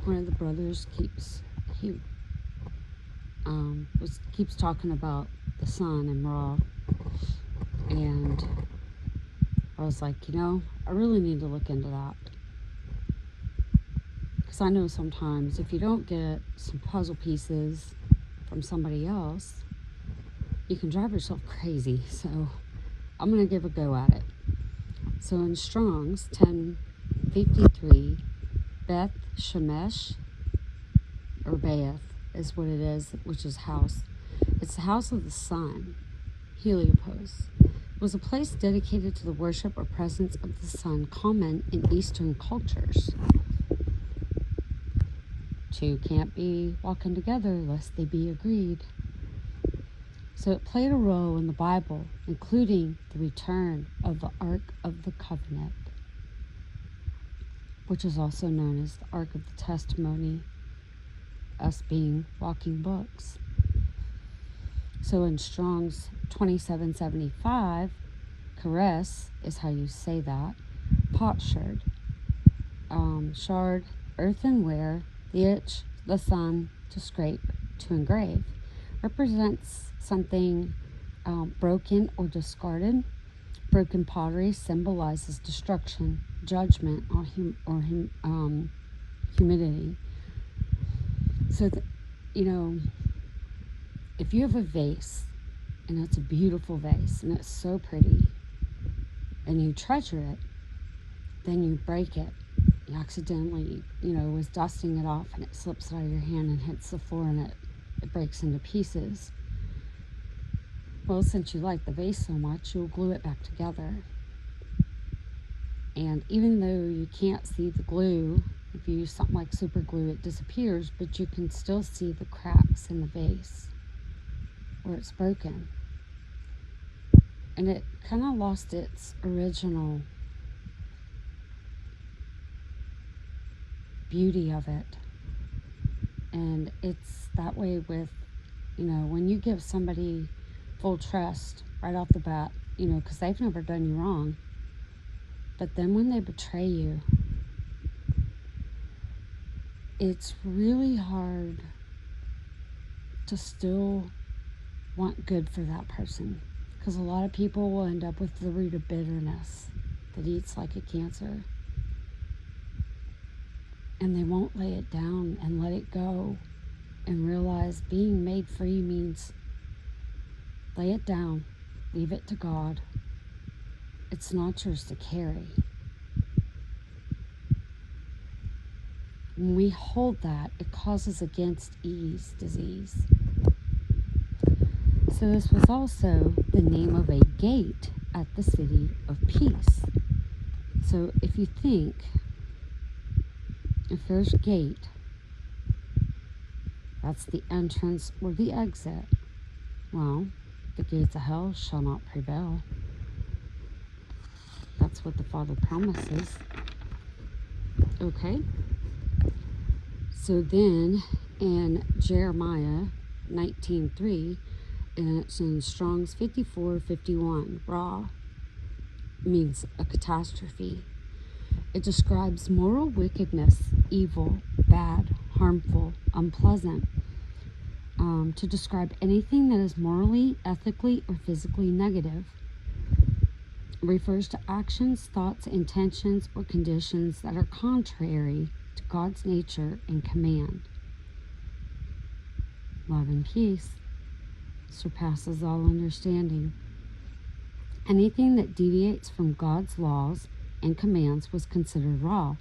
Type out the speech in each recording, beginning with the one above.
one of the brothers keeps talking about the sun and Ra, and I was like, I really need to look into that, because I know sometimes if you don't get some puzzle pieces from somebody else, you can drive yourself crazy. So I'm going to give a go at it. So in Strong's 1053, Beth Shemesh, or Baeth is what it is, which is house. It's the house of the sun, Heliopos. It was a place dedicated to the worship or presence of the sun, common in Eastern cultures. Two can't be walking together lest they be agreed. So it played a role in the Bible, including the return of the Ark of the Covenant, which is also known as the Ark of the Testimony, us being walking books. So in Strong's 2775, caress is how you say that, potsherd, shard, earthenware, the itch, the sun, to scrape, to engrave, represents something broken or discarded. Broken pottery symbolizes destruction, judgment, or humidity. So, if you have a vase, and it's a beautiful vase, and it's so pretty, and you treasure it, then you break it. You accidentally, was dusting it off, and it slips out of your hand and hits the floor, and it breaks into pieces. Well, since you like the vase so much, you'll glue it back together. And even though you can't see the glue, if you use something like super glue, it disappears, but you can still see the cracks in the vase where it's broken. And it kind of lost its original beauty of it. And it's that way with, when you give somebody full trust right off the bat, because they've never done you wrong. But then when they betray you, it's really hard to still want good for that person, because a lot of people will end up with the root of bitterness that eats like a cancer, and they won't lay it down and let it go and realize being made free means lay it down, leave it to God. It's not yours to carry. When we hold that, it causes against ease disease. So this was also the name of a gate at the city of peace. So if you think, if there's a gate, that's the entrance or the exit. Well, the gates of hell shall not prevail. That's what the Father promises. Okay? So then in Jeremiah 19:3, and it's in Strong's 54:51, Ra means a catastrophe. It describes moral wickedness, evil, bad, harmful, unpleasant. To describe anything that is morally, ethically, or physically negative. It refers to actions, thoughts, intentions, or conditions that are contrary to God's nature and command. Love and peace surpasses all understanding. Anything that deviates from God's laws and commands was considered raw.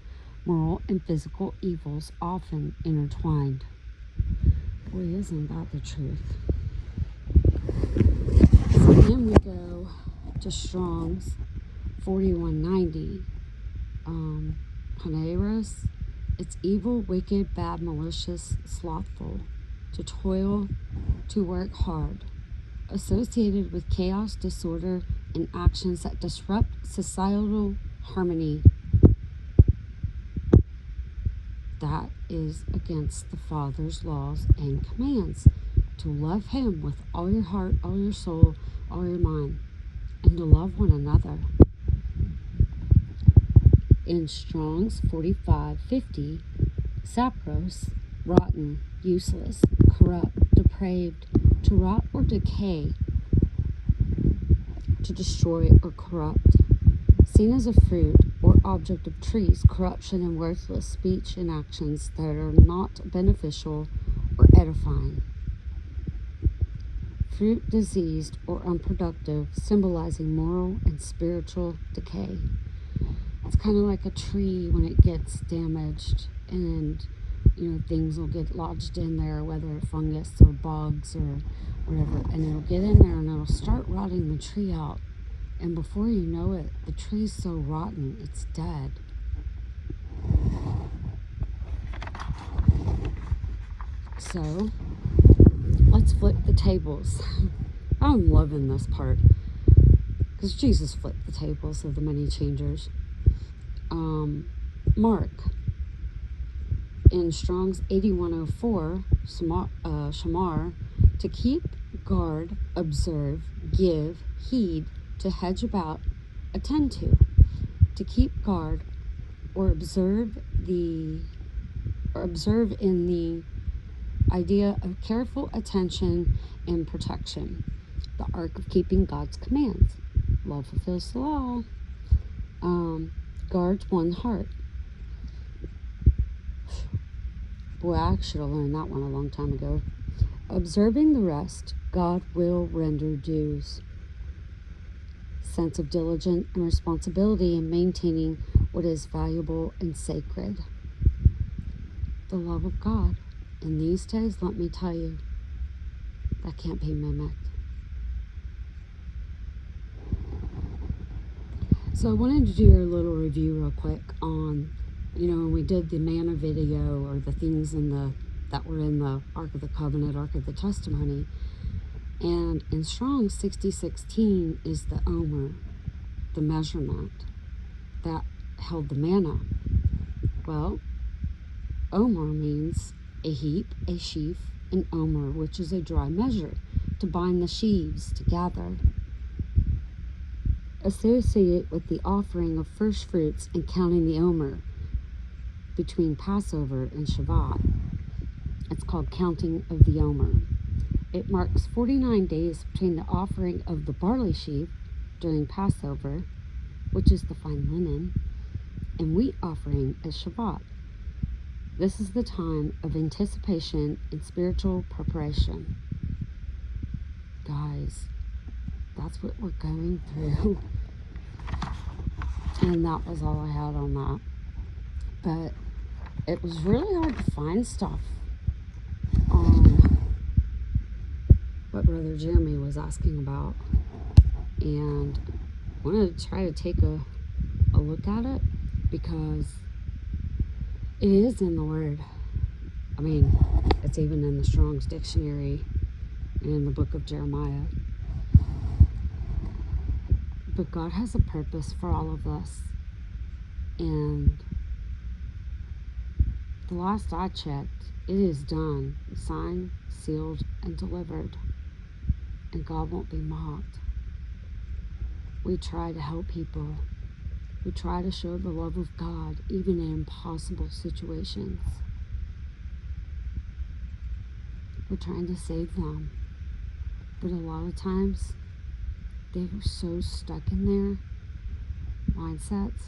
Moral and physical evils often intertwined. Boy, isn't that the truth. So then we go to Strong's 4190. Paneros, it's evil, wicked, bad, malicious, slothful, to toil, to work hard, associated with chaos, disorder, and actions that disrupt societal harmony. That is against the Father's laws and commands. To love Him with all your heart, all your soul, all your mind, and to love one another. In Strong's 45:50, Sapros, rotten, useless, corrupt, depraved, to rot or decay, to destroy or corrupt. Seen as a fruit or object of trees, corruption and worthless speech and actions that are not beneficial or edifying. Fruit diseased or unproductive, symbolizing moral and spiritual decay. It's kind of like a tree when it gets damaged, and things will get lodged in there, whether fungus or bugs or whatever, and it'll get in there and it'll start rotting the tree out. And before you know it, the tree's so rotten, it's dead. So, let's flip the tables. I'm loving this part, because Jesus flipped the tables of the many changers. Mark, in Strong's 8104, Shamar, to keep guard, observe, give, heed, to hedge about, attend to keep guard, or observe in the idea of careful attention and protection. The arc of keeping God's commands. Love fulfills the law. Guards one heart. Boy, I should have learned that one a long time ago. Observing the rest, God will render dues. Sense of diligence and responsibility in maintaining what is valuable and sacred. The love of God. In these days, let me tell you, that can't be mimicked. So I wanted to do a little review real quick on, when we did the manna video, or the things that were in the Ark of the Covenant, Ark of the Testimony. And in Strong 6016 is the omer, the measurement that held the manna. Well, omer means a heap, a sheaf, an omer, which is a dry measure, to bind the sheaves together. Associated with the offering of first fruits and counting the omer between Passover and Shabbat. It's called counting of the omer. It marks 49 days between the offering of the barley sheaf during Passover, which is the fine linen, and wheat offering at Shabbat. This is the time of anticipation and spiritual preparation. Guys, that's what we're going through. And that was all I had on that. But it was really hard to find stuff on what Brother Jeremy was asking about. And I wanted to try to take a look at it, because it is in the Word. I mean, it's even in the Strong's Dictionary and in the book of Jeremiah. But God has a purpose for all of this. And the last I checked, it is done, signed, sealed, and delivered. And God won't be mocked. We try to help people. We try to show the love of God, even in impossible situations. We're trying to save them. But a lot of times, they were so stuck in their mindsets.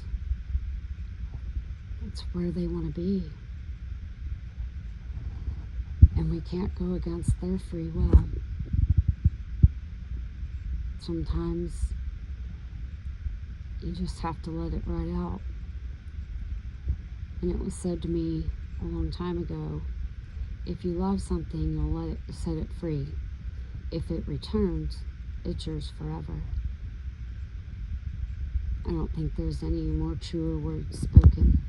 That's where they want to be. And we can't go against their free will. Sometimes you just have to let it ride out. And it was said to me a long time ago, if you love something, you'll set it free. If it returns, it's yours forever. I don't think there's any more truer words spoken.